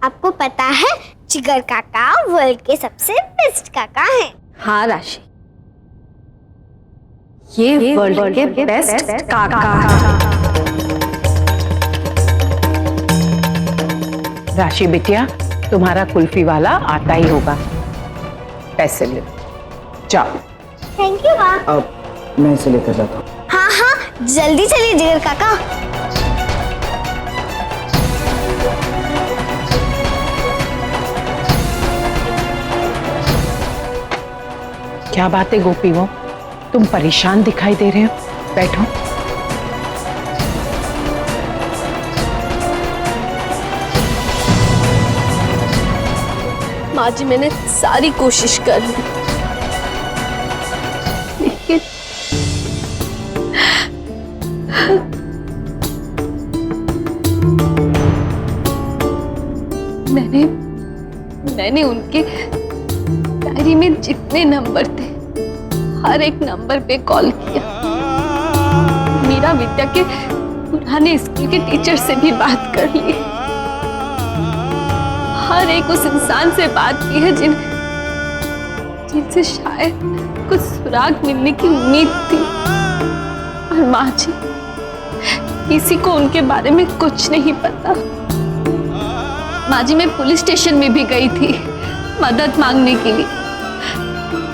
आपको पता है जिगर काका वर्ल्ड के सबसे बेस्ट काका हैं। हाँ राशि, ये वर्ल्ड के बेस्ट काका। राशि बिटिया, तुम्हारा कुल्फी वाला आता ही होगा, पैसे ले जाओ। थैंक यू माँ। अब मैं इसे लेकर जाता हूँ। हाँ हाँ जल्दी चलिए जिगर काका। क्या बात है गोपी, वो तुम परेशान दिखाई दे रहे हो, बैठो। माँ जी मैंने सारी कोशिश कर ली, लेकिन मैंने उनके डायरी में जितने नंबर थे हर एक नंबर पे कॉल किया। मीरा विद्या के पुराने स्कूल के टीचर से भी बात कर ली। हर एक उस इंसान से बात की है जिनसे शायद कुछ सुराग मिलने की उम्मीद थी। और माँ जी, किसी को उनके बारे में कुछ नहीं पता। माँ जी, मैं पुलिस स्टेशन में भी गई थी मदद मांगने के लिए,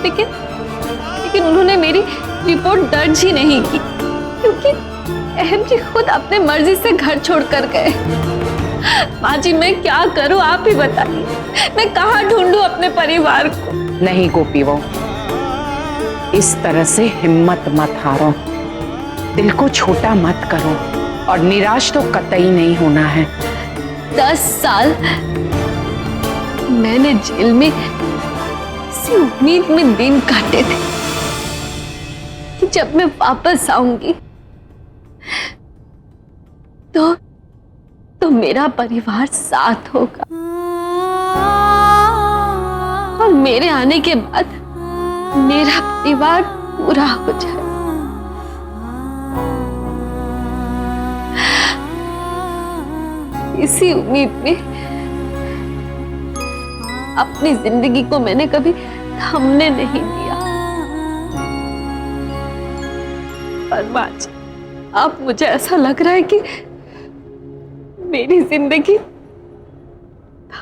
लेकिन उन्होंने मेरी रिपोर्ट दर्ज ही नहीं की, क्योंकि अहम जी खुद अपने मर्जी से घर छोड़कर गए। माँ जी मैं क्या करूं, आप ही बताइए, मैं कहाँ ढूंढूं अपने परिवार को। नहीं गोपी, वो इस तरह से हिम्मत मत हारो, दिल को छोटा मत करो और निराश तो कतई नहीं होना है। 10 साल मैंने जेल में इसी उम्मीद में दिन काटे थे कि जब मैं वापस आऊंगी तो मेरा परिवार साथ होगा और मेरे आने के बाद मेरा परिवार पूरा हो जाए। इसी उम्मीद में अपनी जिंदगी को मैंने कभी थमने नहीं दिया। पर माँ जी, अब मुझे ऐसा लग रहा है कि मेरी जिंदगी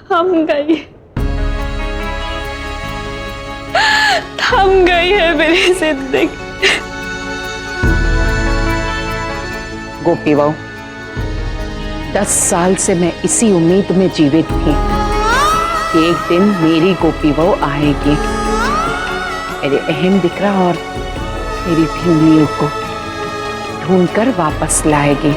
थम गई है मेरी जिंदगी। गोपी बहू, 10 साल से मैं इसी उम्मीद में जीवित थी कि एक दिन मेरी गोपी बहू आएगी, मेरे अहम दिकरा और मेरी भिंडियों को ढूंढकर वापस लाएगी।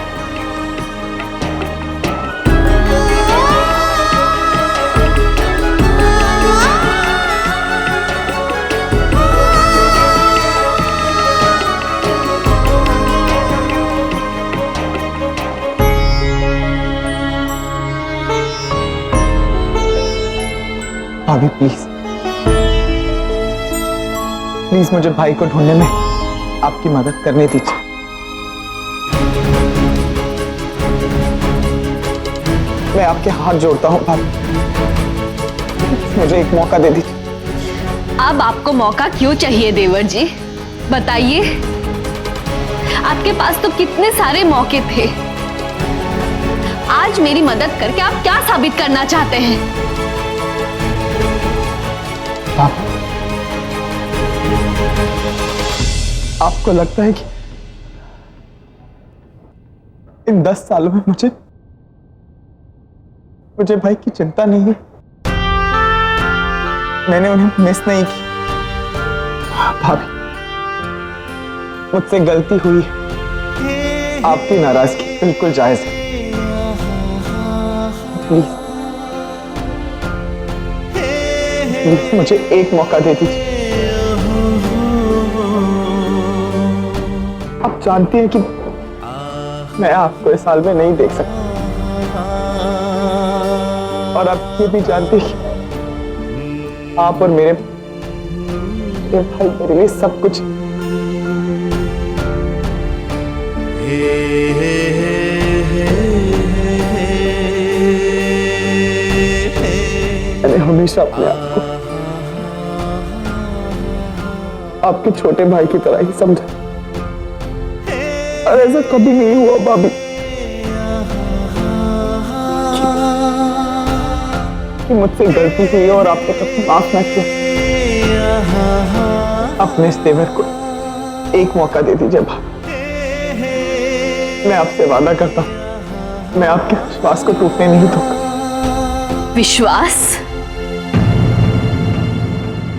भाभी प्लीज मुझे भाई को ढूंढने में आपकी मदद करने दीजिए। मैं आपके हाथ जोड़ता हूँ भाभी, मुझे एक मौका दे दीजिए। अब आपको मौका क्यों चाहिए देवर जी, बताइए। आपके पास तो कितने सारे मौके थे। आज मेरी मदद करके आप क्या साबित करना चाहते हैं? आपको लगता है कि इन 10 सालों में मुझे भाई की चिंता नहीं है? मैंने उन्हें मिस नहीं की। भाभी, मुझसे गलती हुई है, आपकी नाराजगी बिल्कुल जायज है। प्लीज मुझे एक मौका दे दीजिए। आप जानती हैं कि मैं आपको इस हाल में नहीं देख सकता, और आप ये भी जानते हैं कि आप और मेरे भाई मेरे लिए सब कुछ। हमेशा अपने आप को आपके छोटे भाई की तरह ही समझा, और ऐसा कभी नहीं हुआ भाभी कि मुझसे गलती हुई और आपने कभी माफ ना किया। अपने इस तेवर को एक मौका दे दीजिए भाभी। मैं आपसे वादा करता हूं, मैं आपके विश्वास को टूटने नहीं दूंगा। विश्वास?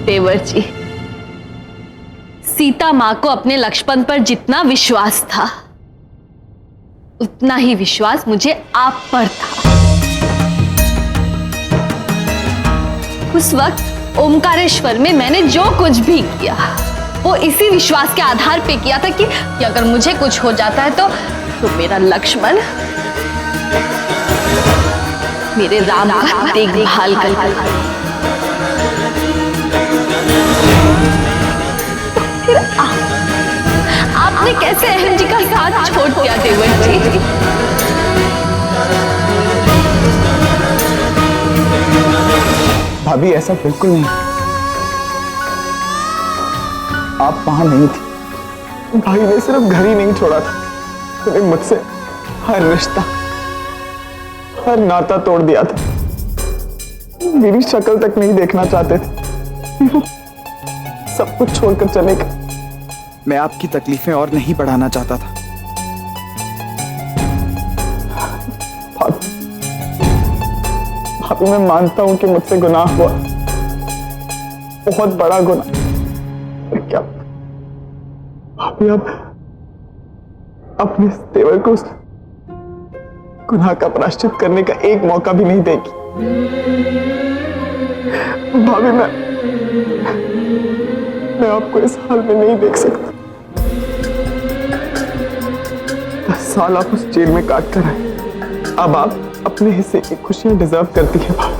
तेवर जी, सीता मां को अपने लक्ष्मण पर जितना विश्वास था, उतना ही विश्वास मुझे आप पर था। उस वक्त ओमकारेश्वर में मैंने जो कुछ भी किया, वो इसी विश्वास के आधार पे किया था कि अगर मुझे कुछ हो जाता है तो मेरा लक्ष्मण मेरे राम का देखभाल करेगा। फिर आपने कैसे अहम जी का साथ छोड़ दिया देवर जी? भाभी ऐसा बिल्कुल नहीं, आप वहां नहीं थी। भाई ने सिर्फ घर ही नहीं छोड़ा था, उन्हें मुझसे हर रिश्ता, हर नाता तोड़ दिया था। मेरी शक्ल तक नहीं देखना चाहते थे। सब कुछ छोड़कर चले गए। मैं आपकी तकलीफें और नहीं बढ़ाना चाहता था। भाभी, मैं मानता हूं कि मुझसे गुनाह हुआ, बहुत बड़ा गुनाह। क्या भाभी, आप अपने इस तेवर को उस गुनाह का प्रायश्चित करने का एक मौका भी नहीं देगी? भाभी, मैं आपको इस हाल में नहीं देख सकता। 10 साल आप उस जेल में काट कर आए, अब आप अपने हिस्से की खुशियां डिजर्व करती है भाभी।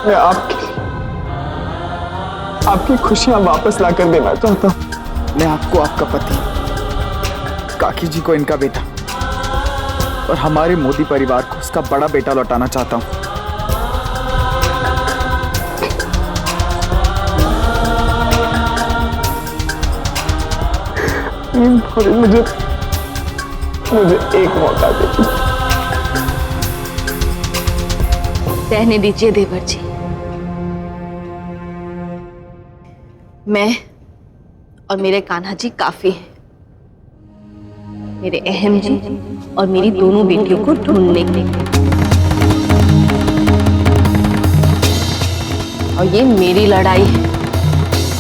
मैं आपकी खुशियां वापस लाकर देना चाहता हूं। मैं आपको आपका पति, काकी जी को इनका बेटा और हमारे मोदी परिवार को उसका बड़ा बेटा लौटाना चाहता हूं। मुझे एक मौका दीजिए। रहने दीजिए देवर जी। मैं और मेरे कान्हा जी काफी हैं मेरे अहम जी और मेरी दोनों बेटियों को ढूंढने के लिए। और ये मेरी लड़ाई है,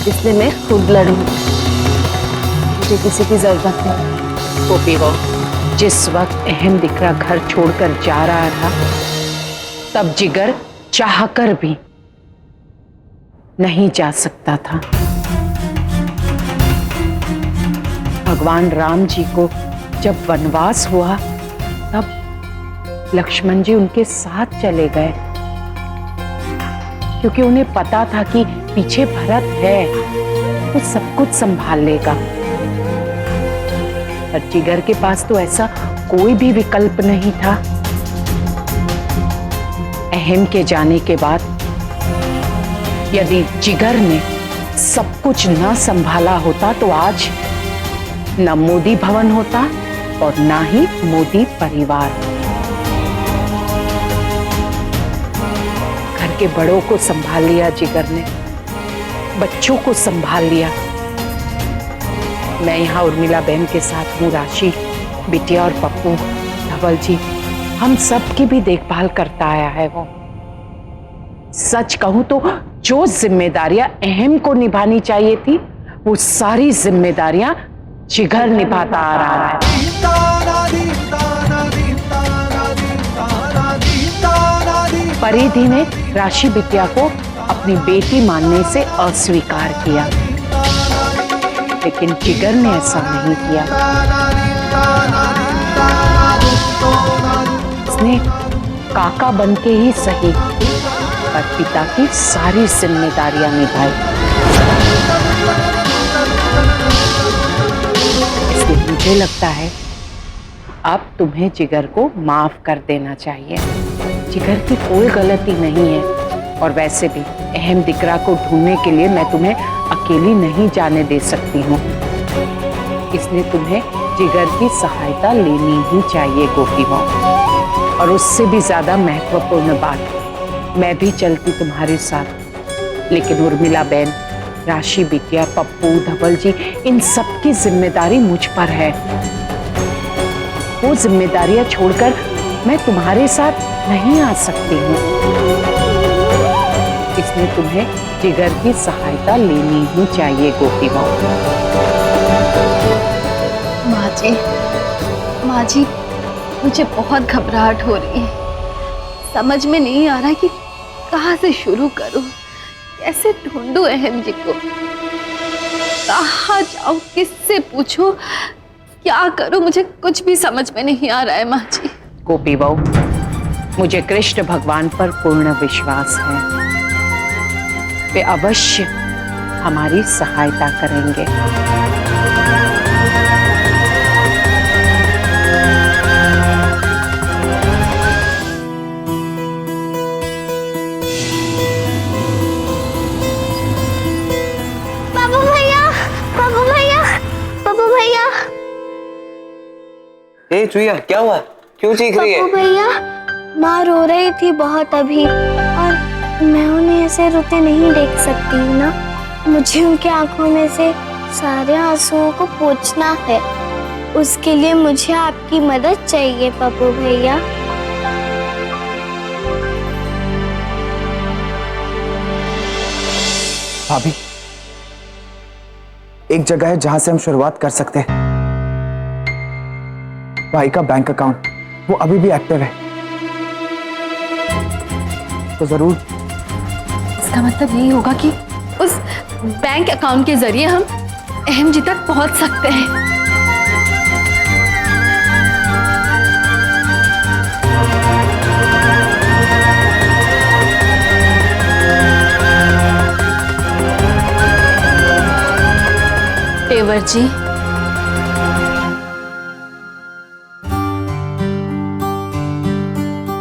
इसलिए मैं खुद लड़ूंगी। मुझे किसी की जरूरत नहीं। गोपी बहू, जिस वक्त अहम दिकरा घर छोड़कर जा रहा था, तब जिगर चाहकर भी नहीं जा सकता था। भगवान राम जी को जब वनवास हुआ, तब लक्ष्मण जी उनके साथ चले गए, क्योंकि उन्हें पता था कि पीछे भरत है, वो सब कुछ संभाल लेगा। पर जिगर के पास तो ऐसा कोई भी विकल्प नहीं था। अहम के जाने के बाद यदि जिगर ने सब कुछ न संभाला होता, तो आज न मोदी भवन होता और ना ही मोदी परिवार। घर के बड़ों को संभाल लिया जिगर ने, बच्चों को संभाल लिया। मैं यहाँ उर्मिला बहन के साथ हूँ, राशि, बिटिया और पप्पू, धवल जी, हम सब की भी देखभाल करता आया है वो। सच कहूं तो जो जिम्मेदारियां अहम को निभानी चाहिए थी, वो सारी जिम्मेदारियां जिगर निभाता आ रहा है। परिधि ने राशि बिटिया को अपनी बेटी मानने से अस्वीकार किया, लेकिन जिगर ने ऐसा नहीं किया। उसने काका बनके ही सही, पर पिता की सारी जिम्मेदारियां निभाई। इसलिए मुझे लगता है अब तुम्हें जिगर को माफ कर देना चाहिए। जिगर की कोई गलती नहीं है, और वैसे भी अहम दिकरा को ढूंढने के लिए मैं तुम्हें अकेली नहीं जाने दे सकती हूँ, इसलिए तुम्हें जिगर की सहायता लेनी ही चाहिए गोपी बहू। और उससे भी ज्यादा महत्वपूर्ण बात, मैं भी चलती तुम्हारे साथ, लेकिन उर्मिला बहन, राशि बिटिया, पप्पू, धवल जी, इन सब की जिम्मेदारी मुझ पर है। वो जिम्मेदारियां छोड़कर मैं तुम्हारे साथ नहीं आ सकती हूँ, इसलिए तुम्हें जिगर की सहायता लेनी ही चाहिए गोपी बहू। माँ जी, मुझे बहुत घबराहट हो रही है। समझ में नहीं आ रहा कि कहाँ से शुरू करूं, कैसे ढूंढूं अहम जी को, कहाँ जाऊं, किससे पूछूं, क्या करूं, मुझे कुछ भी समझ में नहीं आ रहा है माँ जी। गोपी बहू, मुझे कृष्ण भगवान पर पूर्ण विश्वास है, वे अवश्य हमारी सहायता करेंगे। बाबू भैया, बाबू भैया, बाबू भैया, ए चुईया, क्या हुआ? क्यों चीख रही है? बाबू भैया, माँ रो रही थी बहुत अभी, और मैं उन्हें ऐसे रोते नहीं देख सकती हूँ ना। मुझे उनकी आंखों में से सारे आंसुओं को पोंछना है। उसके लिए मुझे आपकी मदद चाहिए बाबू भैया। भाभी, एक जगह है जहां से हम शुरुआत कर सकते हैं। भाई का बैंक अकाउंट, वो अभी भी एक्टिव है, तो जरूर। इसका मतलब यही होगा कि उस बैंक अकाउंट के जरिए हम अहम जी तक पहुंच सकते हैं। तेवर जी,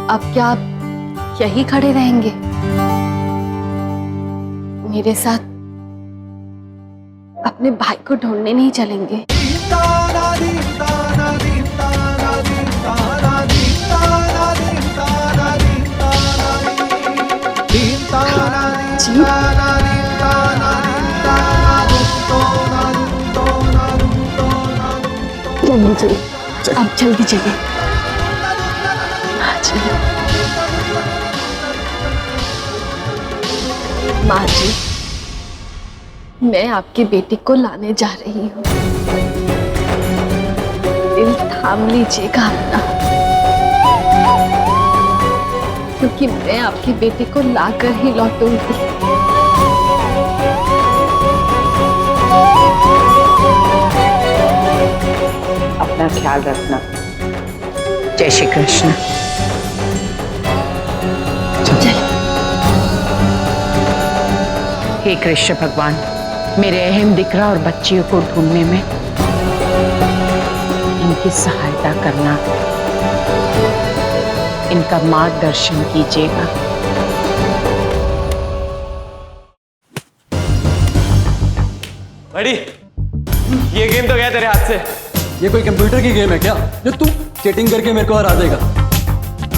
अब क्या आप यही खड़े रहेंगे, मेरे साथ अपने भाई को ढूंढने नहीं चलेंगे? जल्दी चलिए, अब जल्दी चलिए। माँ जी, मैं आपकी बेटी को लाने जा रही हूँ, दिल थाम लीजिएगा अपना, क्योंकि मैं आपकी बेटी को लाकर ही लौटूंगी। अपना ख्याल रखना। जय श्री कृष्ण। हे कृष्ण भगवान, मेरे अहम दिकरा और बच्चियों को ढूंढने में इनकी सहायता करना, इनका मार्गदर्शन कीजिएगा। बड़ी, ये गेम तो गया तेरे हाथ से। ये कोई कंप्यूटर की गेम है क्या जो तू चीटिंग करके मेरे को हरा देगा?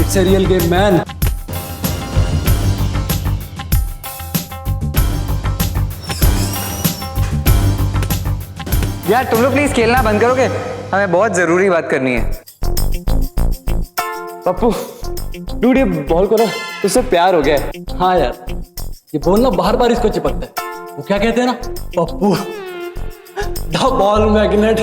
It's a real game man. यार तुम लोग प्लीज खेलना बंद करोगे? हमें बहुत जरूरी बात करनी है। पप्पू, डूड ये बॉल को ना तुझसे प्यार हो गया है। हाँ यार, ये बॉल ना बार बार इसको चिपकता है। वो क्या कहते हैं ना, Pappu the ball magnet.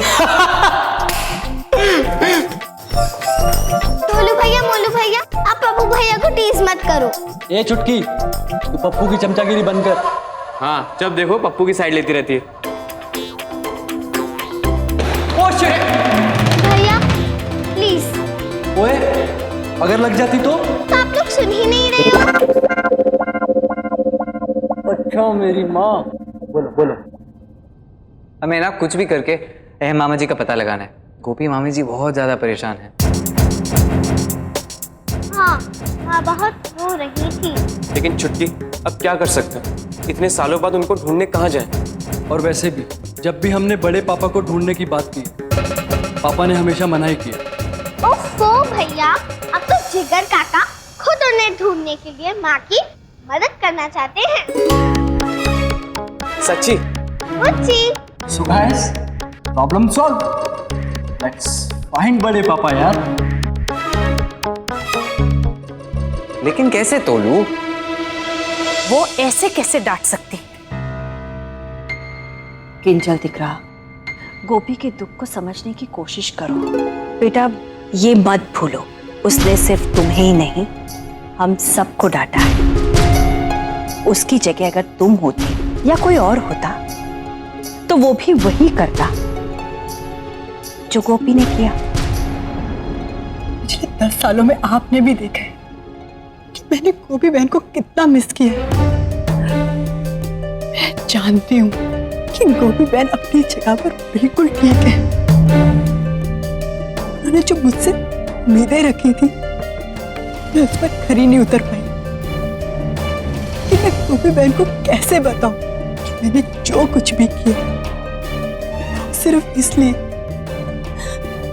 Molu भैया, आप पप्पू भैया को टीज मत करो। ए चुटकी, तू पप्पू की चमचागिरी बंद कर। हाँ, जब देखो पप्पू की साइड लेती रहती है। भैया प्लीज। ओए, अगर लग जाती तो आप लोग सुन ही नहीं रहे हो। अच्छा मेरी माँ, बोलो बोलो। हमें ना कुछ भी करके अहम मामा जी का पता लगाना है। गोपी मामी जी बहुत ज्यादा परेशान हैं। हाँ, माँ बहुत रो रही थी। लेकिन छुटकी, अब क्या कर सकते हैं? इतने सालों बाद उनको ढूंढने कहाँ जाएं? और वैसे भी जब भी हमने बड़े पापा को ढूंढने की बात की, पापा ने हमेशा मना ही किया। ओफो भैया, अब तो जिगर काका खुद उन्हें ढूंढने के लिए माँ की मदद करना चाहते हैं। सच्ची? सच्ची। So guys, problem solve. Let's find बड़े पापा यार। लेकिन कैसे तोलू? वो ऐसे कैसे डांट सकती? किंजल दिख रहा, गोपी के दुख को समझने की कोशिश करो। बेटा ये मत भूलो, उसने सिर्फ तुम्हें ही नहीं हम सबको डांटा है। उसकी जगह अगर तुम होती या कोई और होता तो वो भी वही करता जो गोपी ने किया। पिछले 10 सालों में आपने भी देखा है कि मैंने गोपी बहन को कितना मिस किया। मैं जानती हूँ कि गोपी बहन अपनी जगह पर बिल्कुल ठीक है। उन्होंने जो मुझसे उम्मीदें रखी थी मैं उस पर खरी नहीं उतर पाई। कि मैं गोपी बहन को कैसे बताऊं कि मैंने जो कुछ भी किया सिर्फ इसलिए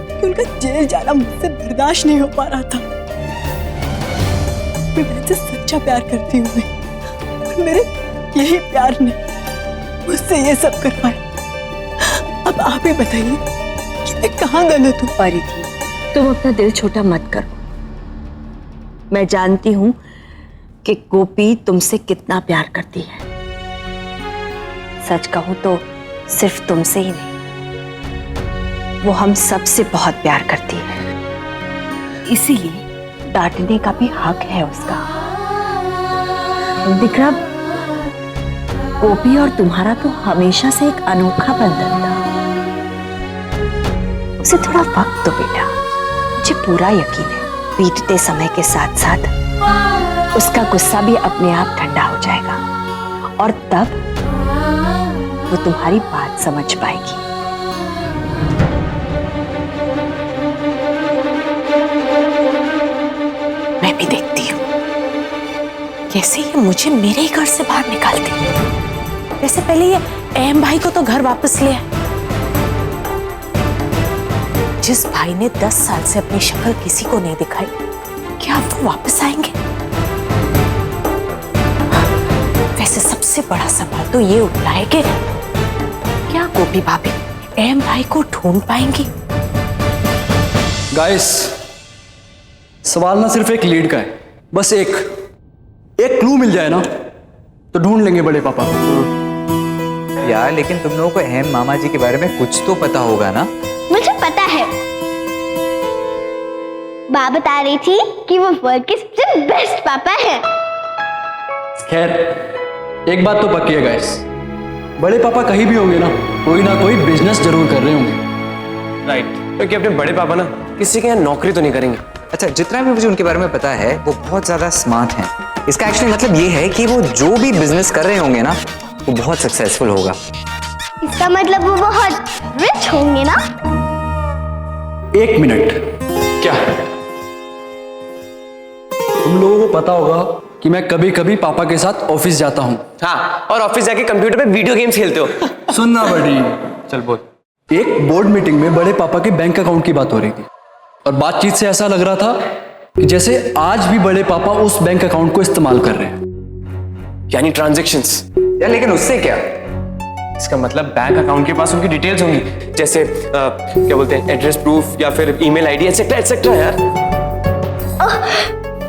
कि उनका जेल जाना मुझसे बर्दाश्त नहीं हो पा रहा था। मैं बहन से सच्चा प्यार करती हूँ मैं, और मेरे यही प्यार ने मुझसे ये सब करवाया। अब आप ही बताइए कि मैं कहाँ गलत हूँ। परिधि, तुम अपना दिल छोटा मत करो। मैं जानती हूं कि गोपी तुमसे कितना प्यार करती है। सच कहूं तो सिर्फ तुमसे ही नहीं, वो हम सबसे बहुत प्यार करती है। इसीलिए डांटने का भी हक है उसका। दिखरा, गोपी और तुम्हारा तो हमेशा से एक अनोखा बंधन था। उसे थोड़ा वक्त दो बेटा। मुझे पूरा यकीन है बीतते समय के साथ साथ उसका गुस्सा भी अपने आप ठंडा हो जाएगा और तब वो तुम्हारी बात समझ पाएगी। मैं भी देखती हूँ कैसे ये मुझे मेरे ही घर से बाहर निकालती। वैसे पहले ये अहम भाई को तो घर वापस ले आए। जिस भाई ने 10 साल से अपनी शक्ल किसी को नहीं दिखाई, क्या वो वापस आएंगे? वैसे सबसे बड़ा सवाल तो ये उठता है कि क्या गोपी भाभी अहम भाई को ढूंढ पाएंगी? गाइस, सवाल ना सिर्फ एक लीड का है, बस एक क्लू मिल जाए ना तो ढूंढ लेंगे बड़े पापा को। यार लेकिन तुम लोगों को अहम मामा जी के बारे में कुछ तो पता होगा ना? मुझे पता है। माँ बता रही थी कि वो वर्ल्ड के सबसे बेस्ट पापा हैं। खैर, एक बात तो पक्की है गाइस, बड़े पापा कहीं भी होंगे ना कोई बिजनेस जरूर कर रहे होंगे। राइट, क्योंकि अपने बड़े पापा ना किसी के यहाँ नौकरी तो नहीं करेंगे। अच्छा, जितना भी मुझे उनके बारे में पता है वो बहुत ज्यादा स्मार्ट हैं। इसका एक्चुअली मतलब ये है कि वो जो भी बिजनेस कर रहे होंगे ना वो बहुत सक्सेसफुल होगा। इसका मतलब वो बहुत रिच होंगे ना? एक मिनट, क्या तुम लोगों को पता होगा कि मैं कभी कभी पापा के साथ ऑफिस जाता हूँ। हाँ, और ऑफिस जाके कंप्यूटर पे वीडियो गेम्स खेलते हो। सुनना बड़ी, चल बोल। एक बोर्ड मीटिंग में बड़े पापा के बैंक अकाउंट की बात हो रही थी और बातचीत से ऐसा लग रहा था कि जैसे आज भी बड़े पापा उस बैंक अकाउंट को इस्तेमाल कर रहे हैं, यानी ट्रांजैक्शंस। यार लेकिन उससे क्या? इसका मतलब बैंक अकाउंट के पास उनकी डिटेल्स होंगी, जैसे क्या बोलते हैं, एड्रेस प्रूफ या फिर ईमेल आईडी एटसेट्रा एटसेट्रा। यार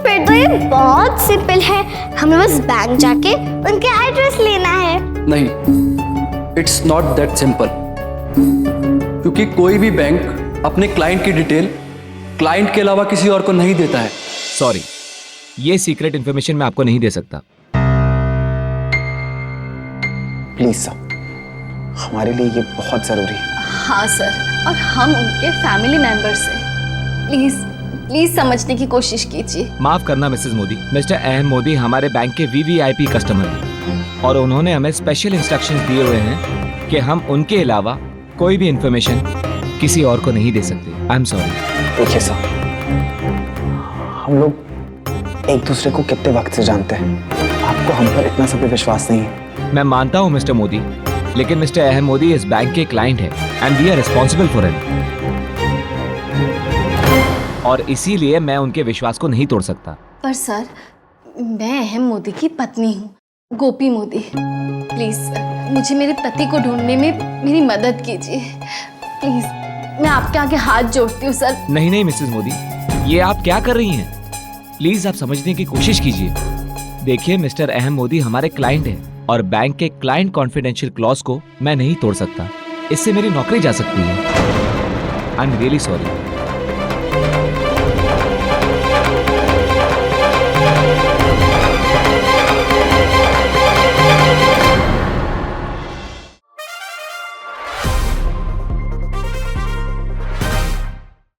फिर तो ये बहुत सिंपल है, हमें बस बैंक जाके उनके एड्रेस लेना है। नहीं, इट्स नॉट दैट सिंपल, क्योंकि कोई भी बैंक अपने क्लाइंट की डिटेल क्लाइंट के अलावा किसी और को नहीं देता है। सॉरी, ये सीक्रेट इंफॉर्मेशन मैं आपको नहीं दे सकता। प्लीज सर, हमारे लिए ये बहुत जरूरी है। हाँ सर, और हम उनके फैमिली मेंबर्स हैं। प्लीज समझने की कोशिश कीजिए। माफ करना मिसेस मोदी, मिस्टर अहम मोदी हमारे बैंक के वीवीआईपी कस्टमर हैं और उन्होंने हमें स्पेशल इंस्ट्रक्शंस दिए हुए हैं कि हम उनके अलावा कोई भी इंफॉर्मेशन किसी और को नहीं दे सकते। I am sorry. देखिए साहब, हम लोग एक दूसरे को कितने वक्त से जानते हैं, आपको हम पर इतना सब विश्वास नहीं है। मैं मानता हूँ मिस्टर मोदी, लेकिन मिस्टर अहम मोदी इस बैंक के क्लाइंट है and we are responsible for him, और इसीलिए मैं उनके विश्वास को नहीं तोड़ सकता। पर सर, मैं अहम मोदी की पत्नी हूँ, गोपी मोदी। प्लीज सर, मुझे मेरे पति को ढूंढने में मेरी मदद कीजिए प्लीज। मैं आपके आगे हाथ जोड़ती हूँ सर। नहीं नहीं मिसेस मोदी, ये आप क्या कर रही हैं? प्लीज आप समझने की कोशिश कीजिए। देखिए मिस्टर अहम मोदी हमारे क्लाइंट हैं और बैंक के क्लाइंट कॉन्फिडेंशियल क्लॉज को मैं नहीं तोड़ सकता। इससे मेरी नौकरी जा सकती है। I am really sorry.